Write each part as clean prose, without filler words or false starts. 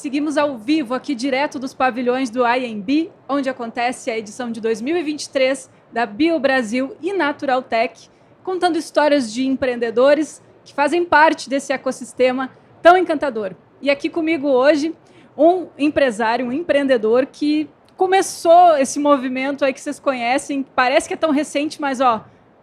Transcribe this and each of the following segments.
seguimos ao vivo aqui direto dos pavilhões do IMB, onde acontece a edição de 2023 da Bio Brasil e Naturaltech, contando histórias de empreendedores que fazem parte desse ecossistema tão encantador. E aqui comigo hoje, um empresário, um empreendedor que começou esse movimento aí que vocês conhecem, parece que é tão recente, mas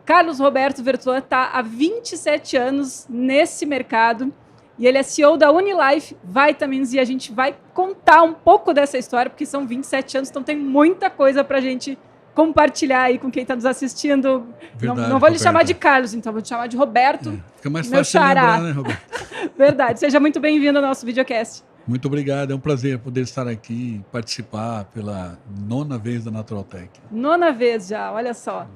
Carlos Roberto Vertuan está há 27 anos nesse mercado e ele é CEO da Unilife Vitamins e a gente vai contar um pouco dessa história, porque são 27 anos, então tem muita coisa para a gente compartilhar aí com quem está nos assistindo. Verdade, não vou lhe chamar de Carlos, então vou lhe chamar de Roberto. Fica mais fácil lembrar, né, Roberto? Verdade. Seja muito bem-vindo ao nosso videocast. Muito obrigado, é um prazer poder estar aqui e participar pela 9ª vez da Naturaltech. 9ª vez já, olha só.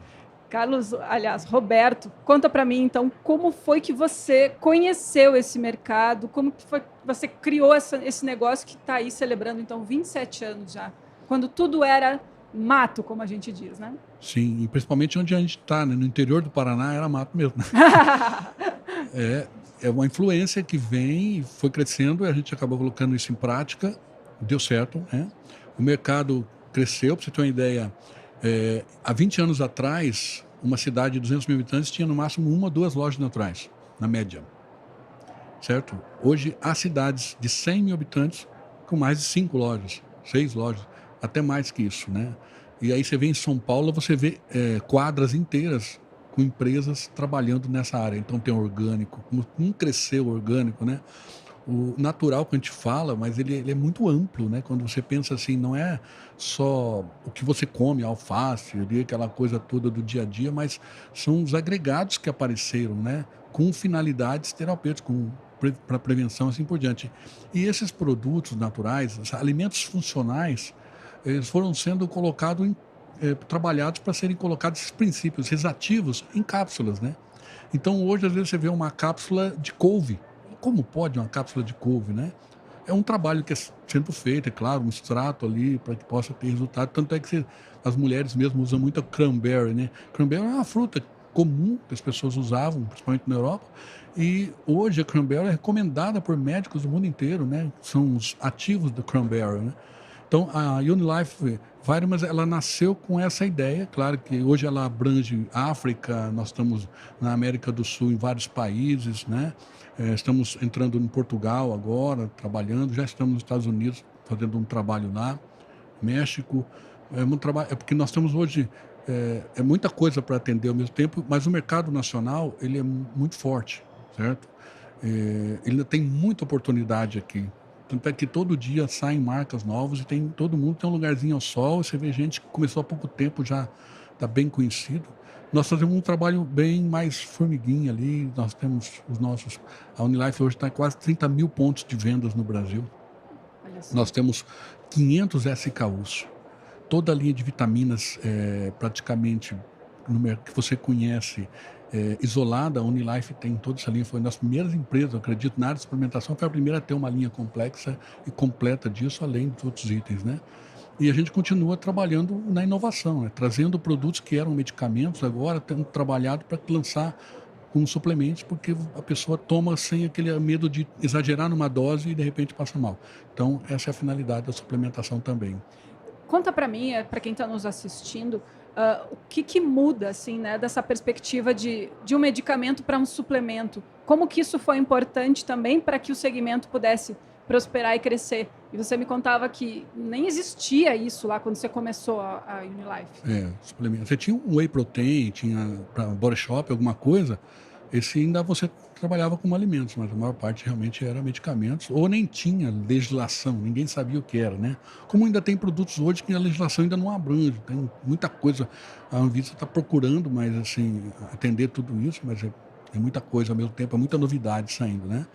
Roberto, conta para mim, então, como foi que você conheceu esse mercado, como que foi que você criou esse negócio que está aí celebrando, então, 27 anos já, quando tudo era mato, como a gente diz, né? Sim, e principalmente onde a gente está, né? No interior do Paraná era mato mesmo. É uma influência que vem e foi crescendo e a gente acabou colocando isso em prática, deu certo, né? O mercado cresceu, para você ter uma ideia, há 20 anos atrás, uma cidade de 200 mil habitantes tinha no máximo 1 ou 2 lojas naturais, na média, certo? Hoje há cidades de 100 mil habitantes com mais de 5 lojas, 6 lojas, até mais que isso, né? E aí você vê em São Paulo, você vê quadras inteiras com empresas trabalhando nessa área. Então tem orgânico, como cresceu o orgânico, né? O natural que a gente fala, mas ele é muito amplo, né? Quando você pensa assim, não é só o que você come, alface, ali, aquela coisa toda do dia a dia, mas são os agregados que apareceram, né? Com finalidades terapêuticas, para prevenção, assim por diante. E esses produtos naturais, alimentos funcionais, eles foram sendo colocados trabalhados para serem colocados esses princípios, esses ativos em cápsulas, né? Então hoje às vezes você vê uma cápsula de couve. Como pode uma cápsula de couve, né? É um trabalho que é sendo feito, é claro, um extrato ali para que possa ter resultado. Tanto é que as mulheres mesmo usam muito a cranberry, né? Cranberry é uma fruta comum que as pessoas usavam, principalmente na Europa. E hoje a cranberry é recomendada por médicos do mundo inteiro, né? São os ativos da cranberry, né? Então, a Unilife Vitamins, ela nasceu com essa ideia. Claro que hoje ela abrange África, nós estamos na América do Sul, em vários países, né? Estamos entrando em Portugal agora, trabalhando, já estamos nos Estados Unidos fazendo um trabalho lá, México. É porque nós temos hoje muita coisa para atender ao mesmo tempo, mas o mercado nacional ele é muito forte, certo? Ele ainda tem muita oportunidade aqui. Tanto é que todo dia saem marcas novas e todo mundo tem um lugarzinho ao sol. Você vê gente que começou há pouco tempo, já está bem conhecido. Nós fazemos um trabalho bem mais formiguinha ali. Nós temos a Unilife hoje está em quase 30 mil pontos de vendas no Brasil. Nós temos 500 SKUs. Toda a linha de vitaminas, praticamente, que você conhece, isolada, a Unilife tem toda essa linha, foi uma das primeiras empresas, eu acredito, na área de suplementação, foi a primeira a ter uma linha complexa e completa disso, além dos outros itens, né? E a gente continua trabalhando na inovação, né? Trazendo produtos que eram medicamentos, agora tendo trabalhado para lançar como suplementos, porque a pessoa toma sem aquele medo de exagerar numa dose e de repente passa mal. Então, essa é a finalidade da suplementação também. Conta para mim, para quem está nos assistindo, o que muda assim, né, dessa perspectiva de um medicamento para um suplemento? Como que isso foi importante também para que o segmento pudesse prosperar e crescer? E você me contava que nem existia isso lá quando você começou a Unilife. Suplemento. Você tinha um whey protein, tinha para Body Shop, alguma coisa, esse ainda você trabalhava como alimentos, mas a maior parte realmente era medicamentos, ou nem tinha legislação, ninguém sabia o que era, né? Como ainda tem produtos hoje que a legislação ainda não abrange, tem muita coisa, a Anvisa está procurando, mas assim, atender tudo isso, mas é muita coisa ao mesmo tempo, é muita novidade saindo, né?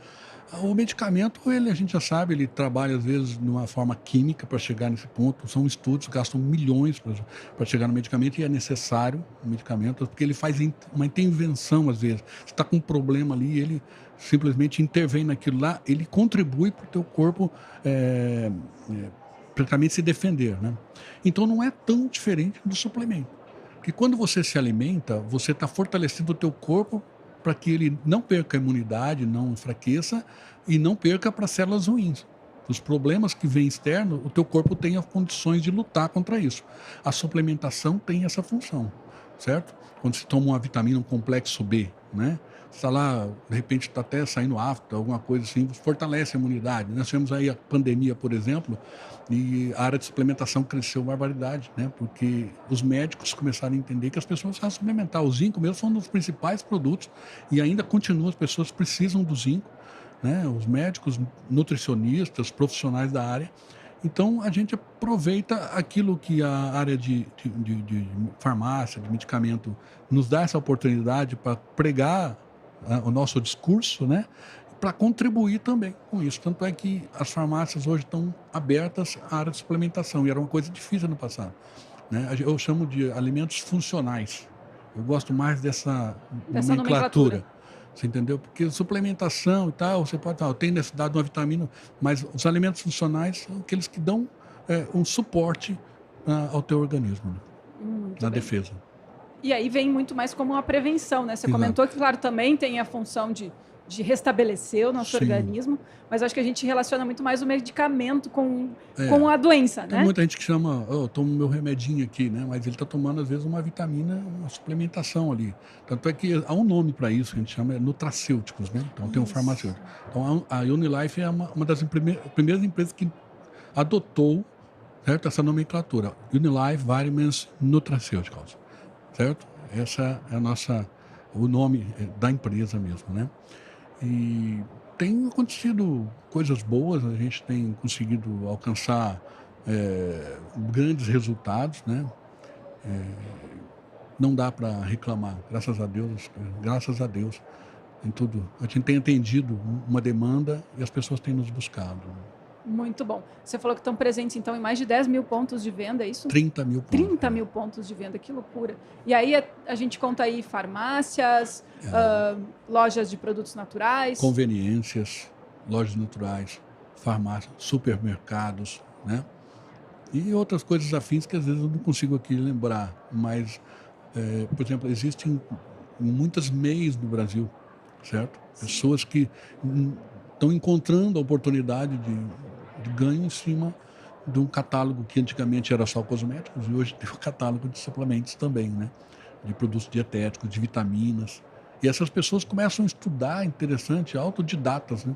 O medicamento, a gente já sabe, ele trabalha às vezes de uma forma química para chegar nesse ponto. São estudos, gastam milhões para chegar no medicamento e é necessário o medicamento, porque ele faz uma intervenção às vezes. Você está com um problema ali, ele simplesmente intervém naquilo lá, ele contribui para o teu corpo praticamente se defender, né? Então não é tão diferente do suplemento. Porque quando você se alimenta, você está fortalecendo o teu corpo para que ele não perca a imunidade, não enfraqueça e não perca para células ruins. dos problemas que vêm externo, o teu corpo tenha condições de lutar contra isso. A suplementação tem essa função, certo? Quando se toma uma vitamina, um complexo B, né? Está lá, de repente está até saindo afta, alguma coisa assim, fortalece a imunidade. Nós tivemos aí a pandemia, por exemplo, e a área de suplementação cresceu barbaridade, né? Porque os médicos começaram a entender que as pessoas precisam suplementar. O zinco mesmo foi um dos principais produtos e ainda continua, as pessoas precisam do zinco, né? Os médicos, nutricionistas, profissionais da área. Então, a gente aproveita aquilo que a área de farmácia, de medicamento, nos dá essa oportunidade para pregar o nosso discurso, né? Para contribuir também com isso. Tanto é que as farmácias hoje estão abertas à área de suplementação, e era uma coisa difícil no passado, né? Eu chamo de alimentos funcionais. Eu gosto mais dessa nomenclatura. Você entendeu? Porque suplementação e tal, você pode falar, tem necessidade de uma vitamina, mas os alimentos funcionais são aqueles que dão um suporte ao teu organismo, né? Na defesa. E aí vem muito mais como uma prevenção, né? Você Exato. Comentou que, claro, também tem a função de restabelecer o nosso organismo, mas acho que a gente relaciona muito mais o medicamento com a doença, né? Tem muita gente que chama, eu tomo meu remedinho aqui, né? Mas ele está tomando, às vezes, uma vitamina, uma suplementação ali. Tanto é que há um nome para isso, que a gente chama nutracêuticos, né? Então, tem um farmacêutico. Então, a Unilife é uma das primeiras empresas que adotou, certo, essa nomenclatura. Unilife Vitamins Nutraceuticals, certo? Essa é o nome da empresa mesmo, né? E tem acontecido coisas boas, a gente tem conseguido alcançar grandes resultados, né? Não dá para reclamar, graças a Deus, em tudo. A gente tem atendido uma demanda e as pessoas têm nos buscado. Muito bom. Você falou que estão presentes, então, em mais de 10 mil pontos de venda, é isso? 30 mil pontos. 30 mil pontos de venda, que loucura. E aí a gente conta aí farmácias, lojas de produtos naturais. Conveniências, lojas naturais, farmácias, supermercados, né? E outras coisas afins que às vezes eu não consigo aqui lembrar. Mas, por exemplo, existem muitas MEIs no Brasil, certo? Sim. Pessoas que estão encontrando a oportunidade de ganho em cima de um catálogo que antigamente era só cosméticos e hoje tem um catálogo de suplementos também, né? De produtos dietéticos, de vitaminas. E essas pessoas começam a estudar, interessante, autodidatas, né?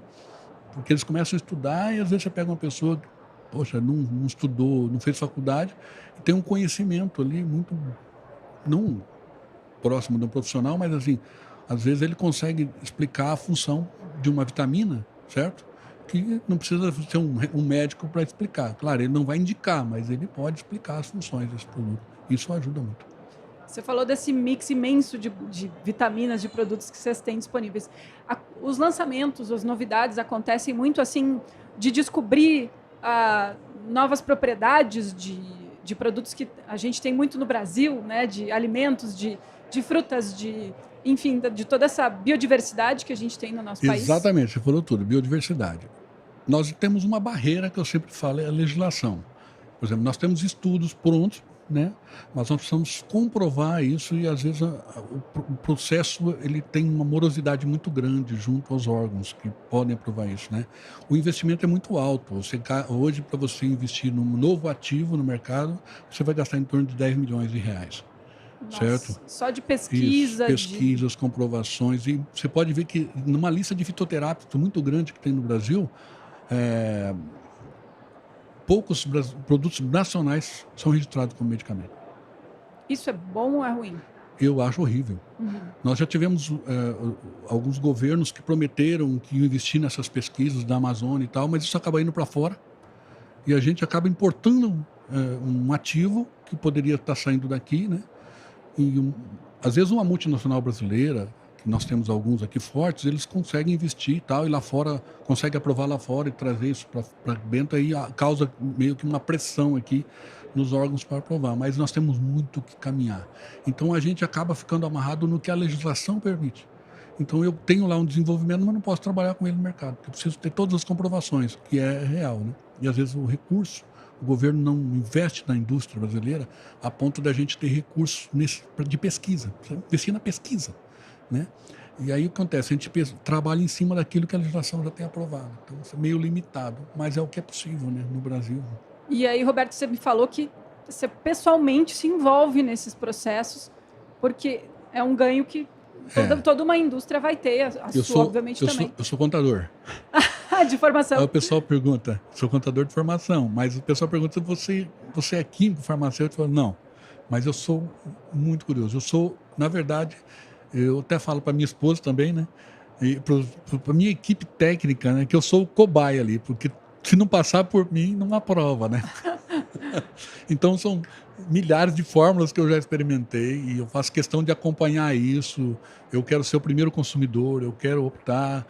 Porque eles começam a estudar e às vezes você pega uma pessoa que, poxa, não estudou, não fez faculdade, e tem um conhecimento ali muito, não próximo de um profissional, mas assim, às vezes ele consegue explicar a função de uma vitamina, certo? Que não precisa ser um médico para explicar. Claro, ele não vai indicar, mas ele pode explicar as funções desse produto. Isso ajuda muito. Você falou desse mix imenso de vitaminas, de produtos que vocês têm disponíveis. Os lançamentos, as novidades acontecem muito assim, de descobrir novas propriedades de produtos que a gente tem muito no Brasil, né? De alimentos, de frutas, enfim, de toda essa biodiversidade que a gente tem no nosso país. Exatamente, você falou tudo, biodiversidade. Nós temos uma barreira que eu sempre falo, é a legislação. Por exemplo, nós temos estudos prontos, né? Mas nós precisamos comprovar isso e às vezes o processo ele tem uma morosidade muito grande junto aos órgãos que podem aprovar isso, né? O investimento é muito alto. Hoje, para você investir num novo ativo no mercado, você vai gastar em torno de 10 milhões de reais. Nossa, certo? Só de pesquisa. Isso, pesquisas, comprovações. E você pode ver que numa lista de fitoterápicos muito grande que tem no Brasil, poucos produtos nacionais são registrados como medicamento. Isso é bom ou é ruim? Eu acho horrível. Uhum. Nós já tivemos alguns governos que prometeram que iam investir nessas pesquisas da Amazônia e tal, mas isso acaba indo para fora e a gente acaba importando um ativo que poderia estar saindo daqui, né? E às vezes uma multinacional brasileira, que nós temos alguns aqui fortes, eles conseguem investir e tal, e lá fora, conseguem aprovar lá fora e trazer isso para dentro, aí causa meio que uma pressão aqui nos órgãos para aprovar, mas nós temos muito que caminhar. Então a gente acaba ficando amarrado no que a legislação permite. Então eu tenho lá um desenvolvimento, mas não posso trabalhar com ele no mercado, porque eu preciso ter todas as comprovações, que é real, né? E às vezes o recurso, o governo não investe na indústria brasileira a ponto da gente ter recursos de pesquisa. Você investir na pesquisa, né? E aí o que acontece? A gente trabalha em cima daquilo que a legislação já tem aprovado. Então, isso é meio limitado, mas é o que é possível, né, no Brasil. E aí, Roberto, você me falou que você pessoalmente se envolve nesses processos, porque é um ganho que toda uma indústria vai ter, a sua, obviamente, também. Eu sou contador. De formação. Aí o pessoal pergunta, sou contador de formação, mas o pessoal pergunta se você é químico, farmacêutico. Eu falo, não, mas eu sou muito curioso. Eu sou, na verdade, eu até falo para minha esposa também, né? E para minha equipe técnica, né? Que eu sou o cobaia ali, porque se não passar por mim, não aprova, né? Então são milhares de fórmulas que eu já experimentei e eu faço questão de acompanhar isso. Eu quero ser o primeiro consumidor, eu quero optar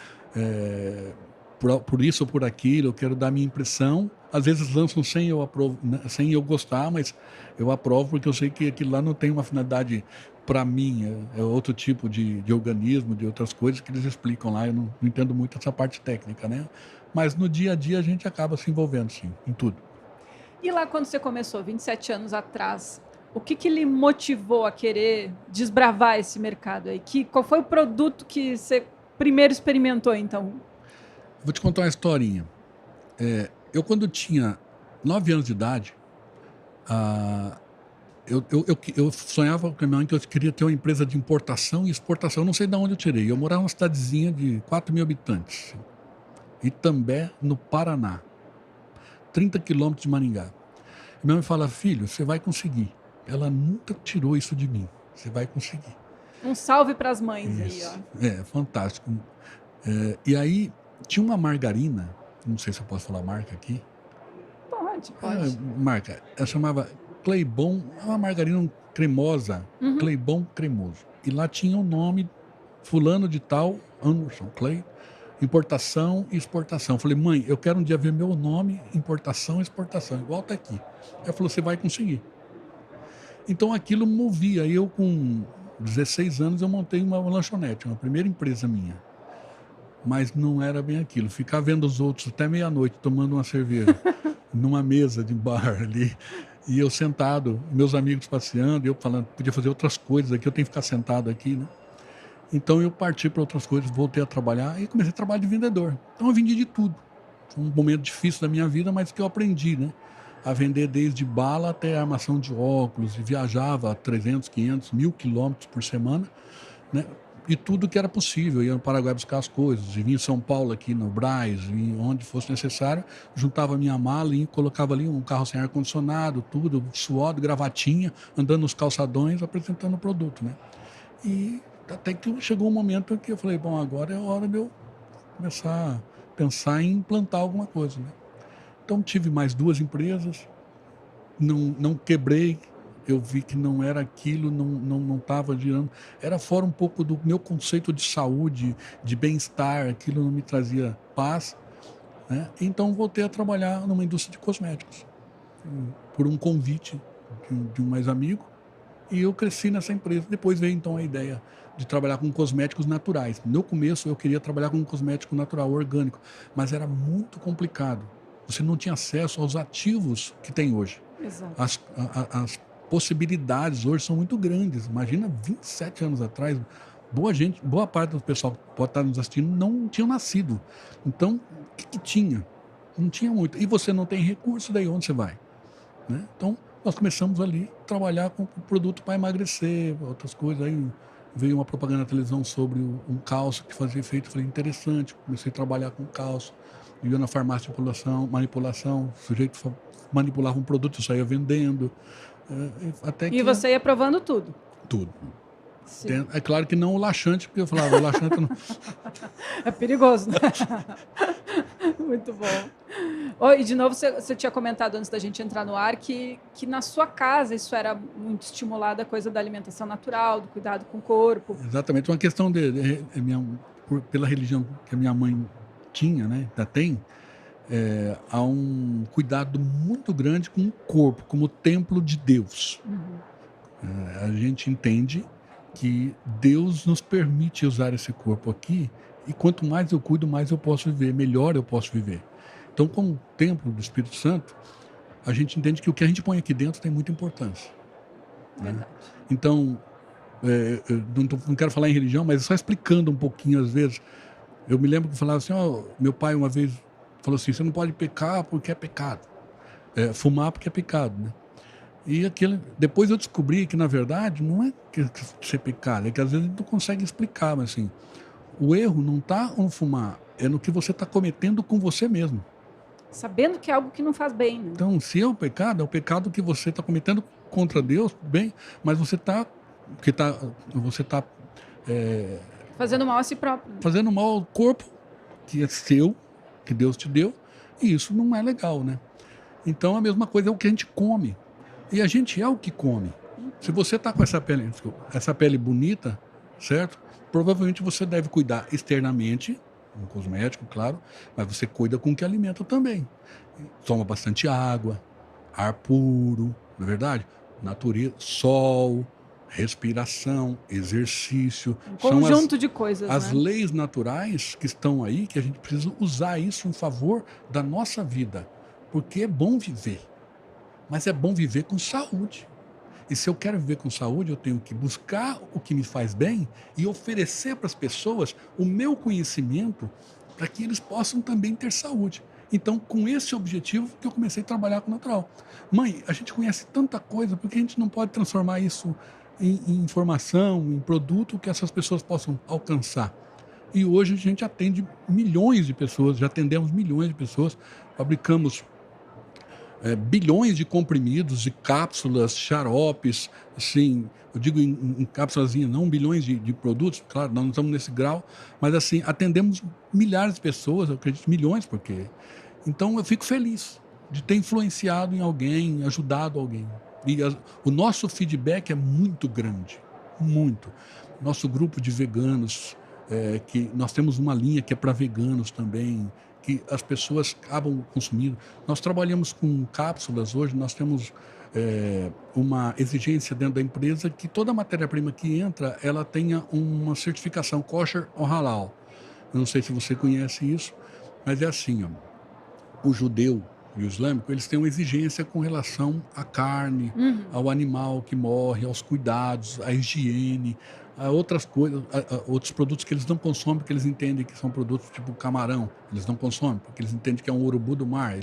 por isso ou por aquilo, eu quero dar minha impressão. Às vezes lançam sem eu gostar, mas eu aprovo porque eu sei que aquilo lá não tem uma finalidade para mim, é outro tipo de organismo, de outras coisas que eles explicam lá. Eu não entendo muito essa parte técnica, né? Mas no dia a dia a gente acaba se envolvendo, sim, em tudo. E lá quando você começou, 27 anos atrás, o que lhe motivou a querer desbravar esse mercado aí? Qual foi o produto que você primeiro experimentou, então? Vou te contar uma historinha. Eu, quando tinha 9 anos de idade, eu sonhava com a minha mãe que eu queria ter uma empresa de importação e exportação. Eu não sei de onde eu tirei. Eu morava numa cidadezinha de 4 mil habitantes, Itambé, no Paraná, 30 quilômetros de Maringá. E minha mãe fala, filho, você vai conseguir. Ela nunca tirou isso de mim. Você vai conseguir. Um salve para as mães Isso. aí, ó. É, fantástico. E aí, tinha uma margarina, não sei se eu posso falar marca aqui. Pode. Marca, ela chamava Claybon, é uma margarina cremosa, Claybon cremoso. E lá tinha o nome, fulano de tal, Anderson Clay, importação e exportação. Eu falei, mãe, eu quero um dia ver meu nome, importação e exportação, igual tá aqui. Ela falou, você vai conseguir. Então aquilo movia. Eu, com 16 anos, eu montei uma lanchonete, uma primeira empresa minha. Mas não era bem aquilo. Ficar vendo os outros até meia-noite tomando uma cerveja numa mesa de bar ali, e eu sentado, meus amigos passeando, eu falando, podia fazer outras coisas aqui, eu tenho que ficar sentado aqui, né? Então eu parti para outras coisas, voltei a trabalhar e comecei a trabalhar de vendedor. Então eu vendi de tudo. Foi um momento difícil da minha vida, mas que eu aprendi, né? A vender desde bala até armação de óculos, e viajava 300, 500, 1.000 quilômetros por semana, né? E tudo que era possível. Eu ia no Paraguai buscar as coisas, e vinha em São Paulo, aqui no Brás, e onde fosse necessário, juntava minha mala e colocava ali um carro sem ar-condicionado, tudo, suado, gravatinha, andando nos calçadões, apresentando o produto, né? E até que chegou um momento que eu falei, bom, agora é a hora de eu começar a pensar em implantar alguma coisa, né? Então tive mais 2 empresas, não quebrei, eu vi que não era aquilo, não estava girando. Era fora um pouco do meu conceito de saúde, de bem-estar, aquilo não me trazia paz, né? Então voltei a trabalhar numa indústria de cosméticos, por um convite de um mais-amigo, e eu cresci nessa empresa. Depois veio então a ideia de trabalhar com cosméticos naturais. No começo eu queria trabalhar com um cosmético natural, orgânico, mas era muito complicado. Você não tinha acesso aos ativos que tem hoje. Exato. As possibilidades hoje são muito grandes. Imagina 27 anos atrás, boa parte do pessoal que pode estar nos assistindo não tinha nascido. Então, o que tinha? Não tinha muito. E você não tem recurso, daí onde você vai? Né? Então, nós começamos ali a trabalhar com produto para emagrecer, outras coisas. Aí veio uma propaganda na televisão sobre um cálcio que fazia efeito. Falei, interessante. Comecei a trabalhar com cálcio. Ia na farmácia de manipulação, o sujeito manipulava um produto, eu saía vendendo. Até que você ia provando tudo? Tudo. Sim. É claro que não o laxante, porque eu falava, o laxante não... É perigoso, né? Muito bom. E de novo, você tinha comentado antes da gente entrar no ar que na sua casa isso era muito estimulado, a coisa da alimentação natural, do cuidado com o corpo. Exatamente. Uma questão pela religião que a minha mãe tinha, né, ainda tem, há um cuidado muito grande com o corpo, como templo de Deus. A gente entende que Deus nos permite usar esse corpo aqui, e quanto mais eu cuido, mais eu posso viver, melhor eu posso viver. Então, como templo do Espírito Santo, a gente entende que o que a gente põe aqui dentro tem muita importância. Né? Então, não quero falar em religião, mas só explicando um pouquinho às vezes. Eu me lembro que falava assim, meu pai uma vez falou assim, você não pode pecar porque é pecado. Fumar porque é pecado, né? E depois eu descobri que, na verdade, não é que ser pecado, é que às vezes a gente não consegue explicar, mas assim, o erro não está no fumar, é no que você está cometendo com você mesmo. Sabendo que é algo que não faz bem, né? Então, se é o pecado que você está cometendo contra Deus, bem, mas você está fazendo mal a si próprio. fazendo mal ao corpo que é seu, que Deus te deu, e isso não é legal, né? Então, a mesma coisa é o que a gente come. E a gente é o que come. Se você está com essa pele bonita, certo? Provavelmente você deve cuidar externamente, um cosmético, claro, mas você cuida com o que alimenta também. Toma bastante água, ar puro, não é verdade? Natureza, sol, respiração, exercício. Um conjunto de coisas, as né? leis naturais que estão aí, que a gente precisa usar isso em favor da nossa vida. Porque é bom viver. Mas é bom viver com saúde. E se eu quero viver com saúde, eu tenho que buscar o que me faz bem e oferecer para as pessoas o meu conhecimento para que eles possam também ter saúde. Então, com esse objetivo que eu comecei a trabalhar com o natural. Mãe, a gente conhece tanta coisa, por que a gente não pode transformar isso em informação, em produto que essas pessoas possam alcançar? E hoje a gente atende milhões de pessoas, já atendemos milhões de pessoas, fabricamos bilhões de comprimidos, de cápsulas, xaropes, assim, eu digo em cápsulazinha, não bilhões de produtos, claro, nós não estamos nesse grau, mas assim, atendemos milhares de pessoas, eu acredito milhões, porque... Então eu fico feliz de ter influenciado em alguém, ajudado alguém. E o nosso feedback é muito grande, muito. Nosso grupo de veganos, que nós temos uma linha que é para veganos também, que as pessoas acabam consumindo. Nós trabalhamos com cápsulas hoje, nós temos uma exigência dentro da empresa que toda matéria-prima que entra, ela tenha uma certificação kosher ou halal. Eu não sei se você conhece isso, mas é assim, o judeu e o islâmico, eles têm uma exigência com relação à carne, ao animal que morre, aos cuidados, à higiene, a outras coisas, a outros produtos que eles não consomem, porque eles entendem que são produtos tipo camarão, eles não consomem, porque eles entendem que é um urubu do mar,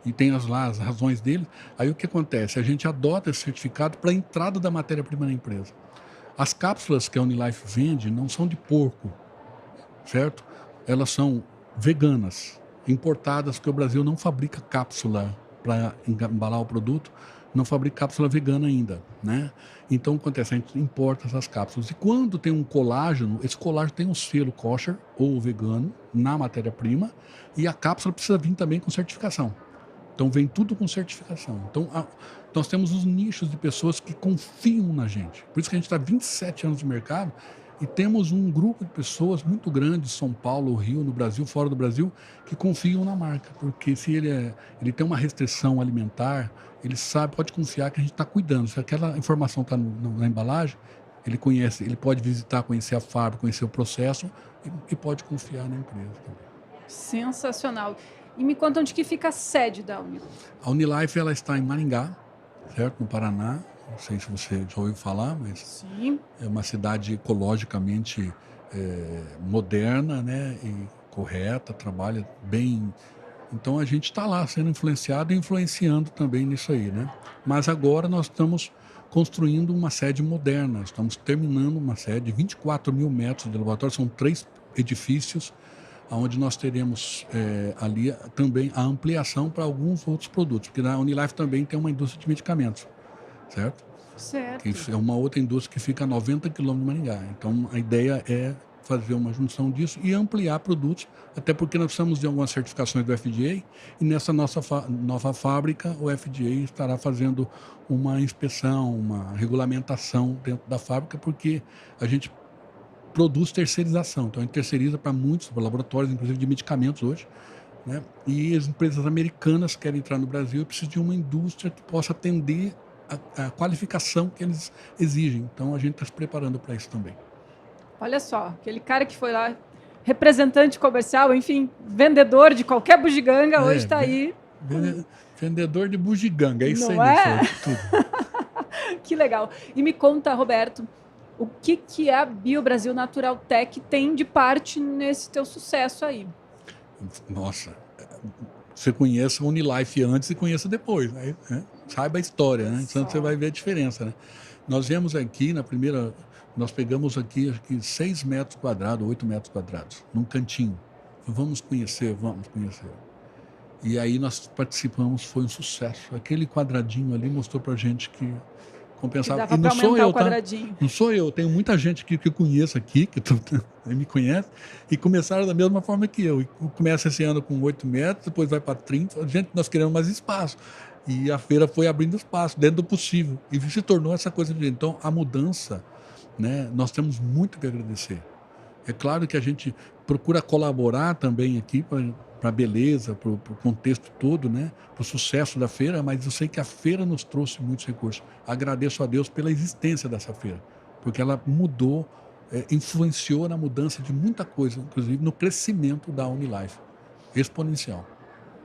e tem as razões dele. Aí o que acontece? A gente adota esse certificado para a entrada da matéria-prima na empresa. As cápsulas que a Unilife vende não são de porco, certo? Elas são veganas, importadas, porque o Brasil não fabrica cápsula para embalar o produto, não fabrica cápsula vegana ainda, né? Então, acontece, a gente importa essas cápsulas. E quando tem um colágeno, esse colágeno tem um selo kosher ou vegano na matéria-prima, e a cápsula precisa vir também com certificação. Então, vem tudo com certificação. Então, nós temos os nichos de pessoas que confiam na gente. Por isso que a gente está 27 anos de mercado e temos um grupo de pessoas muito grande, São Paulo, Rio, no Brasil, fora do Brasil, que confiam na marca. Porque se ele tem uma restrição alimentar, ele sabe, pode confiar que a gente está cuidando. Se aquela informação está na embalagem, ele conhece, ele pode visitar, conhecer a fábrica, conhecer o processo e pode confiar na empresa também. Sensacional. E me conta onde que fica a sede da Unilife. A Unilife, ela está em Maringá, certo? No Paraná. Não sei se você já ouviu falar, mas Sim. É uma cidade ecologicamente moderna, né? E correta, trabalha bem. Então a gente está lá sendo influenciado e influenciando também nisso aí, né? Mas agora nós estamos construindo uma sede moderna, estamos terminando uma sede de 24 mil metros de laboratório, são 3 edifícios, onde nós teremos ali também a ampliação para alguns outros produtos, porque na Unilife também tem uma indústria de medicamentos, certo? Certo. Que é uma outra indústria que fica a 90 quilômetros de Maringá. Então a ideia é fazer uma junção disso e ampliar produtos, até porque nós precisamos de algumas certificações do FDA e nessa nossa nova fábrica o FDA estará fazendo uma inspeção, uma regulamentação dentro da fábrica, porque a gente produz terceirização, então a gente terceiriza para muitos laboratórios, inclusive de medicamentos hoje, né? E as empresas americanas querem entrar no Brasil e precisam de uma indústria que possa atender a qualificação que eles exigem. Então a gente está se preparando para isso também. Olha só, aquele cara que foi lá, representante comercial, enfim, vendedor de qualquer bugiganga, hoje está aí. Vendedor de bugiganga, é isso. Não aí, é? tudo. Que legal. E me conta, Roberto, O que a BioBrasil Natural Tech tem de parte nesse teu sucesso aí? Nossa, você conheça a Unilife antes e conheça depois, né? Saiba a história, né? Então você vai ver a diferença, né? Nós viemos aqui na primeira, nós pegamos aqui acho que 6 metros quadrados, 8 metros quadrados, num cantinho. Vamos conhecer, vamos conhecer. E aí nós participamos, foi um sucesso. Aquele quadradinho ali mostrou pra gente que compensava. Que dava para aumentar o quadradinho. Tá? Não sou eu, tenho muita gente que eu conheço aqui, que me conhece, e começaram da mesma forma que eu. Começa esse ano com 8 metros, depois vai para 30. Gente, nós queremos mais espaço. E a feira foi abrindo espaço, dentro do possível. E se tornou essa coisa de... Então, a mudança, né, nós temos muito que agradecer. É claro que a gente procura colaborar também aqui para a beleza, para o contexto todo, né? Para o sucesso da feira, mas eu sei que a feira nos trouxe muitos recursos. Agradeço a Deus pela existência dessa feira, porque ela mudou, influenciou na mudança de muita coisa, inclusive no crescimento da Unilife, exponencial.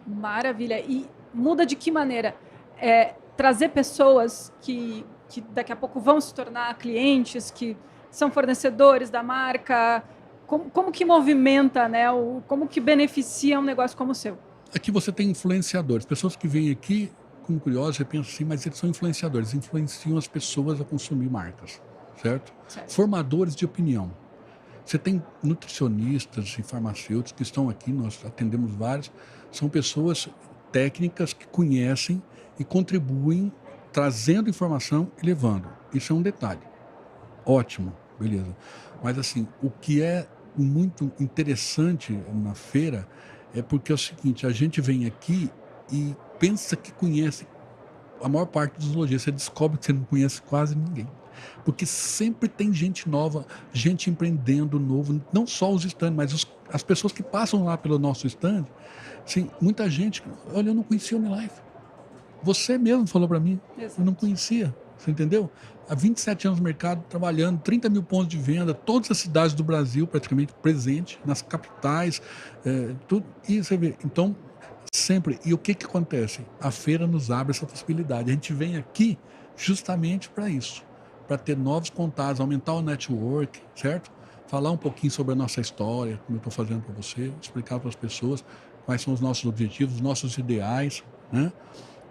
Maravilha. E muda de que maneira? Trazer pessoas que daqui a pouco vão se tornar clientes, que são fornecedores da marca. Como que movimenta, né? Como que beneficia um negócio como o seu? Aqui você tem influenciadores, pessoas que vêm aqui como curiosos e pensam assim, mas eles são influenciadores, influenciam as pessoas a consumir marcas, certo? Formadores de opinião. Você tem nutricionistas e farmacêuticos que estão aqui, nós atendemos vários, são pessoas técnicas que conhecem e contribuem trazendo informação e levando. Isso é um detalhe. Ótimo, beleza. Mas assim, o que é muito interessante na feira é porque é o seguinte, a gente vem aqui e pensa que conhece a maior parte dos lojistas, você descobre que você não conhece quase ninguém. Porque sempre tem gente nova, gente empreendendo novo, não só os stands, mas as pessoas que passam lá pelo nosso stand, assim, muita gente, olha, eu não conhecia o Unilife. Você mesmo falou para mim, eu não conhecia, você entendeu? Há 27 anos no mercado, trabalhando, 30 mil pontos de venda, todas as cidades do Brasil praticamente presente, nas capitais, tudo. E você vê, então, sempre. E o que acontece? A feira nos abre essa possibilidade. A gente vem aqui justamente para isso, para ter novos contatos, aumentar o network, certo? Falar um pouquinho sobre a nossa história, como eu estou fazendo para você, explicar para as pessoas quais são os nossos objetivos, os nossos ideais, né?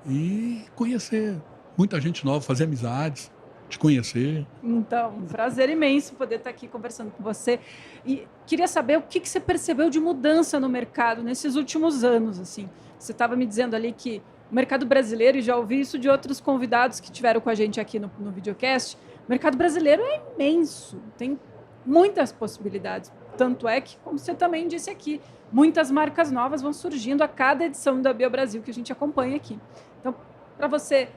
E conhecer muita gente nova, fazer amizades, te conhecer. Então, um prazer imenso poder estar aqui conversando com você. E queria saber o que você percebeu de mudança no mercado nesses últimos anos, assim. Você estava me dizendo ali que o mercado brasileiro, e já ouvi isso de outros convidados que tiveram com a gente aqui no videocast, o mercado brasileiro é imenso, tem muitas possibilidades. Tanto é que, como você também disse aqui, muitas marcas novas vão surgindo a cada edição da BioBrasil que a gente acompanha aqui. Então, para você,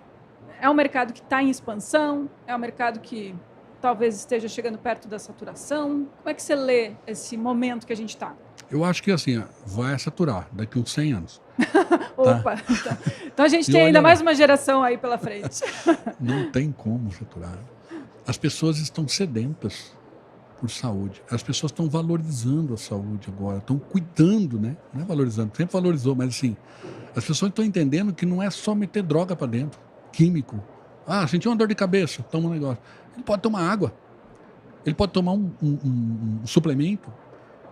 é um mercado que está em expansão? É um mercado que talvez esteja chegando perto da saturação? Como é que você lê esse momento que a gente está? Eu acho que assim, vai saturar daqui uns 100 anos. Opa! Tá? Então a gente tem ainda mais uma geração aí pela frente. Não tem como saturar. As pessoas estão sedentas por saúde. As pessoas estão valorizando a saúde agora, estão cuidando, né? Não é valorizando, sempre valorizou, mas assim, as pessoas estão entendendo que não é só meter droga para dentro, químico. Ah, sentiu uma dor de cabeça, toma um negócio. Ele pode tomar água, ele pode tomar um suplemento,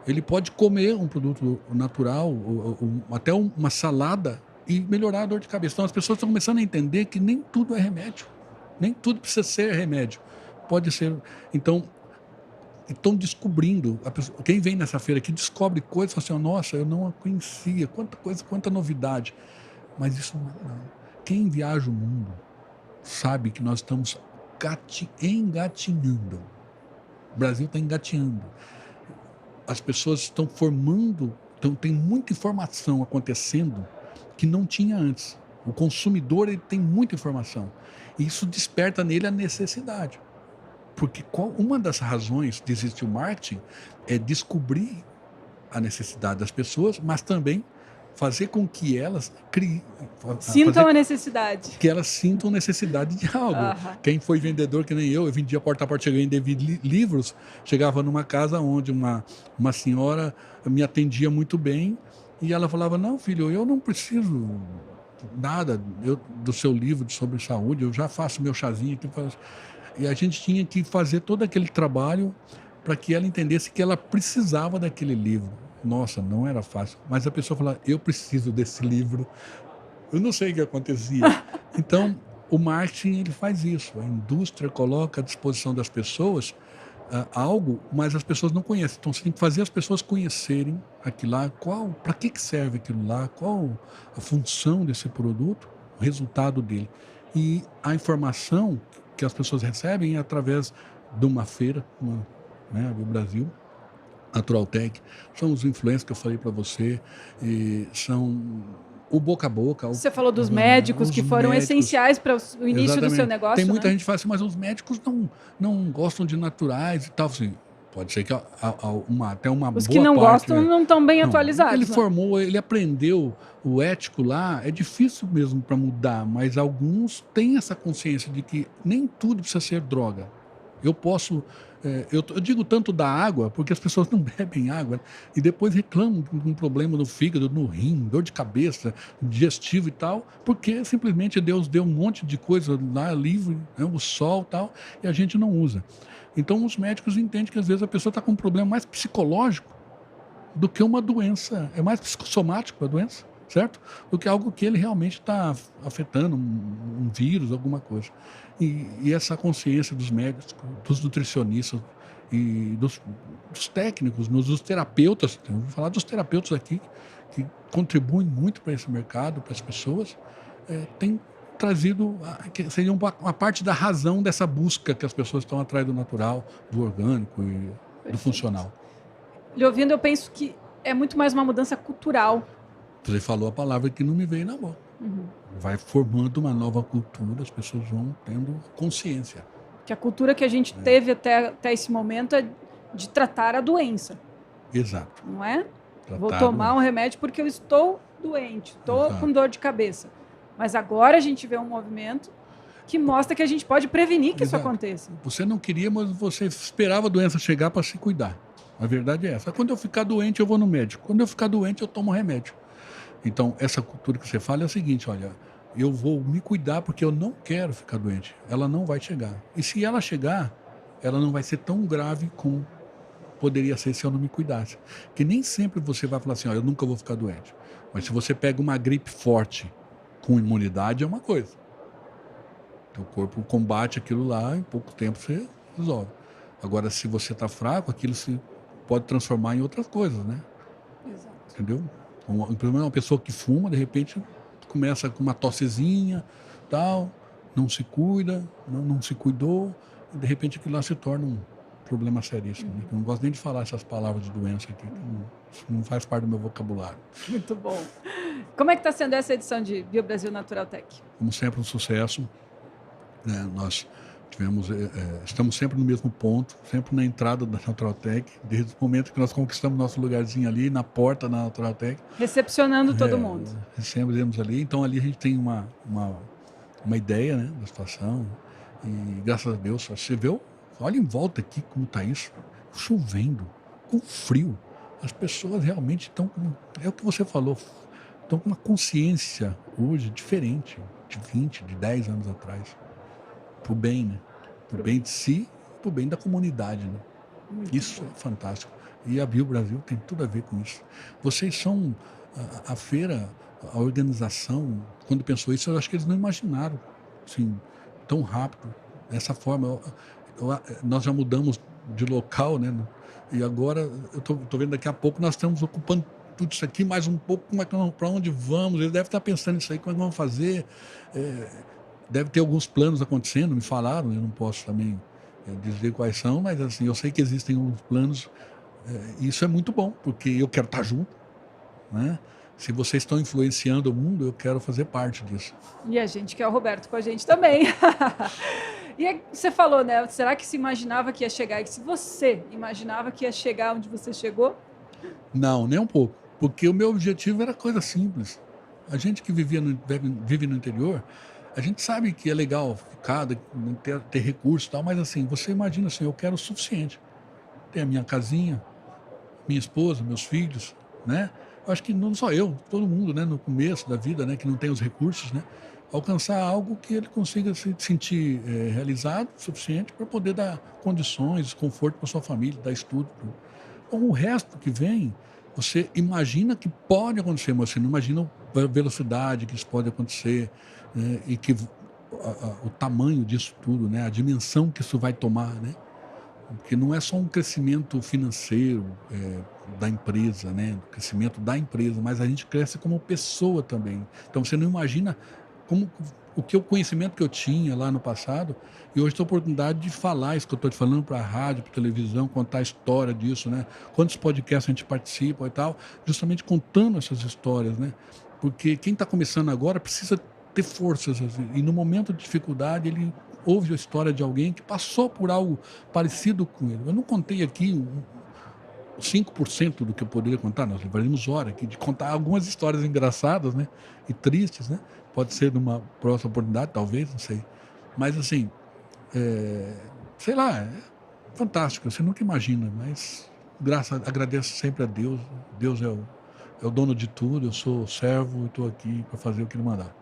ele pode comer um produto natural, ou até uma salada e melhorar a dor de cabeça. Então as pessoas estão começando a entender que nem tudo é remédio, nem tudo precisa ser remédio. Pode ser. Então, estão descobrindo, quem vem nessa feira aqui descobre coisas, fala assim, nossa, eu não a conhecia, quanta coisa, quanta novidade. Mas isso não. Quem viaja o mundo sabe que nós estamos engatinhando. O Brasil está engatinhando. As pessoas estão formando, então tem muita informação acontecendo que não tinha antes. O consumidor ele tem muita informação. E isso desperta nele a necessidade. Porque uma das razões de existir o marketing é descobrir a necessidade das pessoas, mas também fazer com que elas sintam a necessidade. Que elas sintam necessidade de algo. Quem foi vendedor, que nem eu vendia porta a porta, cheguei em vender livros, chegava numa casa onde uma senhora me atendia muito bem e ela falava, não, filho, eu não preciso nada do seu livro sobre saúde, eu já faço meu chazinho aqui. E a gente tinha que fazer todo aquele trabalho para que ela entendesse que ela precisava daquele livro. Nossa, não era fácil. Mas a pessoa falava, eu preciso desse livro. Eu não sei o que acontecia. Então, o marketing ele faz isso. A indústria coloca à disposição das pessoas algo, mas as pessoas não conhecem. Então, você tem que fazer as pessoas conhecerem aquilo lá, para que serve aquilo lá, qual a função desse produto, o resultado dele. E a informação que as pessoas recebem é através de uma feira, né, do Brasil, Naturaltech, são os influencers que eu falei para você, e são o boca a boca. Você falou dos médicos que foram essenciais para o início do seu negócio, tem muita né? gente que fala assim, mas os médicos não gostam de naturais e tal. Assim, pode ser que até uma boa parte... Os que não gostam não estão bem atualizados. Ele né? formou, ele aprendeu o ético lá, é difícil mesmo para mudar, mas alguns têm essa consciência de que nem tudo precisa ser droga. Eu posso... Eu digo tanto da água, porque as pessoas não bebem água e depois reclamam de um problema no fígado, no rim, dor de cabeça, digestivo e tal, porque simplesmente Deus deu um monte de coisa lá livre, né, o sol e tal, e a gente não usa. Então os médicos entendem que às vezes a pessoa está com um problema mais psicológico do que uma doença, é mais psicossomático a doença, certo? Do que algo que ele realmente está afetando, um vírus, alguma coisa. E essa consciência dos médicos, dos nutricionistas e dos técnicos, dos terapeutas, vou falar dos terapeutas aqui, que contribuem muito para esse mercado, para as pessoas, tem trazido, que seria uma parte da razão dessa busca que as pessoas estão atrás do natural, do orgânico e do funcional. Lhe ouvindo, eu penso que é muito mais uma mudança cultural. Você falou a palavra que não me veio na boca. Vai formando uma nova cultura, as pessoas vão tendo consciência. Que a cultura que a gente teve até esse momento é de tratar a doença. Exato. Não é? Tratar Vou tomar um remédio porque eu estou doente, estou com dor de cabeça. Mas agora a gente vê um movimento que mostra que a gente pode prevenir que isso aconteça. Você não queria, mas você esperava a doença chegar para se cuidar. A verdade é essa. Quando eu ficar doente, eu vou no médico. Quando eu ficar doente, eu tomo remédio. Então, essa cultura que você fala é a seguinte, olha, eu vou me cuidar porque eu não quero ficar doente. Ela não vai chegar. E se ela chegar, ela não vai ser tão grave como poderia ser se eu não me cuidasse. Que nem sempre você vai falar assim, eu nunca vou ficar doente. Mas se você pega uma gripe forte com imunidade, é uma coisa. Teu corpo combate aquilo lá, em pouco tempo você resolve. Agora, se você está fraco, aquilo se pode transformar em outras coisas, né? Exato. Entendeu? Uma pessoa que fuma, de repente, começa com uma tossezinha, tal, não se cuida, não se cuidou, e de repente aquilo lá se torna um problema seríssimo. Né? Eu não gosto nem de falar essas palavras de doença aqui, que não faz parte do meu vocabulário. Muito bom. Como é que está sendo essa edição de BioBrasil Naturaltech? Como sempre, um sucesso. Nós estamos sempre no mesmo ponto, sempre na entrada da Naturaltech, desde o momento que nós conquistamos nosso lugarzinho ali, na porta da Naturaltech. Recepcionando todo mundo. Sempre iremos ali. Então, ali a gente tem uma ideia, né, da situação. E, graças a Deus, você vê, olha em volta aqui como está isso, chovendo, com frio. As pessoas realmente estão, é o que você falou, estão com uma consciência hoje diferente de 20, de 10 anos atrás. Pro bem, né? Pro bem de si, pro bem da comunidade, né? Isso é fantástico. E a BioBrasil tem tudo a ver com isso. Vocês são a feira, a organização, quando pensou isso, eu acho que eles não imaginaram, assim, tão rápido, dessa forma. Nós já mudamos de local, né? E agora, eu tô vendo daqui a pouco, nós estamos ocupando tudo isso aqui, mais um pouco, para onde vamos? Eles devem estar pensando nisso aí, como é que vamos fazer? Deve ter alguns planos acontecendo, me falaram, eu não posso também dizer quais são, mas assim, eu sei que existem alguns planos, e isso é muito bom, porque eu quero estar junto, né? Se vocês estão influenciando o mundo, eu quero fazer parte disso. E a gente quer o Roberto com a gente também. E você falou, né? Será que se imaginava que ia chegar? E se você imaginava que ia chegar onde você chegou? Não, nem um pouco, porque o meu objetivo era coisa simples. A gente que vive no interior, a gente sabe que é legal ficar, ter recursos e tal, mas assim, você imagina assim, eu quero o suficiente. Ter a minha casinha, minha esposa, meus filhos, né? Eu acho que não só eu, todo mundo, né? No começo da vida, né? Que não tem os recursos, né? alcançar algo que ele consiga se sentir realizado o suficiente para poder dar condições, conforto para sua família, dar estudo. Tudo. Então, o resto que vem, você imagina que pode acontecer, mas você não imagina a velocidade que isso pode acontecer, né? E que o tamanho disso tudo, né? A dimensão que isso vai tomar, né? Porque não é só um crescimento financeiro da empresa, né? O crescimento da empresa, mas a gente cresce como pessoa também. Então você não imagina como o conhecimento que eu tinha lá no passado e hoje tenho a oportunidade de falar isso que eu estou te falando para a rádio, para a televisão, contar a história disso, né? Quantos podcasts a gente participa e tal, justamente contando essas histórias, né? Porque quem está começando agora precisa ter forças assim, e no momento de dificuldade ele ouve a história de alguém que passou por algo parecido com ele. Eu não contei aqui 5% do que eu poderia contar, nós levaríamos hora aqui de contar algumas histórias engraçadas, né? E tristes, né? Pode ser numa próxima oportunidade, talvez, não sei. Mas assim, sei lá, é fantástico, você nunca imagina, mas agradeço sempre a Deus. Deus é o dono de tudo, eu sou servo e estou aqui para fazer o que ele mandar.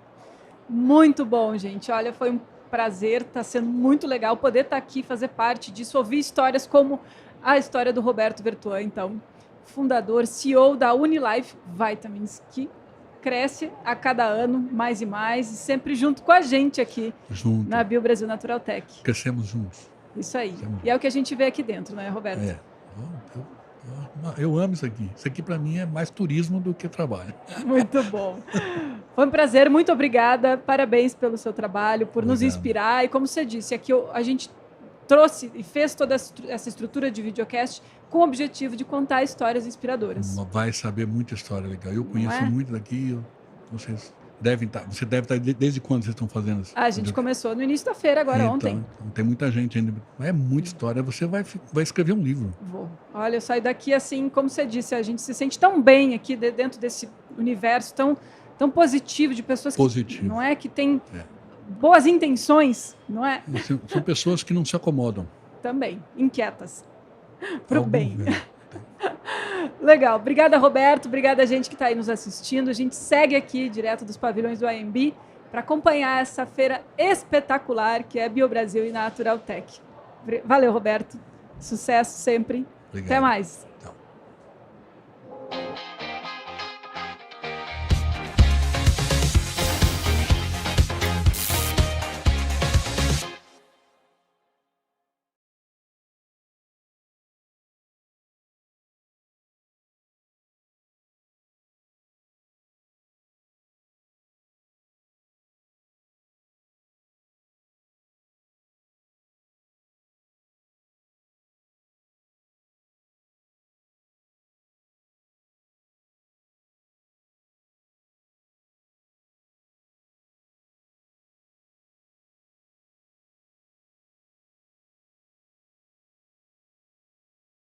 Muito bom, gente. Olha, foi um prazer, está sendo muito legal poder estar aqui, fazer parte disso, ouvir histórias como a história do Roberto Vertuan, então, fundador, CEO da Unilife Vitamins, que cresce a cada ano mais e mais, e sempre junto com a gente aqui na Bio Brasil Natural Tech. Crescemos juntos. Isso aí. E é o que a gente vê aqui dentro, não é, Roberto? Eu amo isso aqui. Isso aqui, para mim, é mais turismo do que trabalho. Muito bom. Foi um prazer, muito obrigada. Parabéns pelo seu trabalho, por nos inspirar. E como você disse, aqui a gente trouxe e fez toda essa estrutura de videocast com o objetivo de contar histórias inspiradoras. Vai saber muita história legal. Eu conheço muito daqui. Você deve estar desde quando vocês estão fazendo isso? A gente começou no início da feira, agora ontem. Então, tem muita gente ainda. É muita história. Você vai escrever um livro. Vou. Olha, eu saio daqui assim, como você disse, a gente se sente tão bem aqui dentro desse universo tão positivo de pessoas que não é que tem boas intenções, não é? São pessoas que não se acomodam. Também, inquietas. Para o bem. Legal. Obrigada, Roberto. Obrigada a gente que está aí nos assistindo. A gente segue aqui, direto dos pavilhões do IMB, para acompanhar essa feira espetacular que é Bio Brasil e Natural Tech. Valeu, Roberto. Sucesso sempre. Obrigado. Até mais.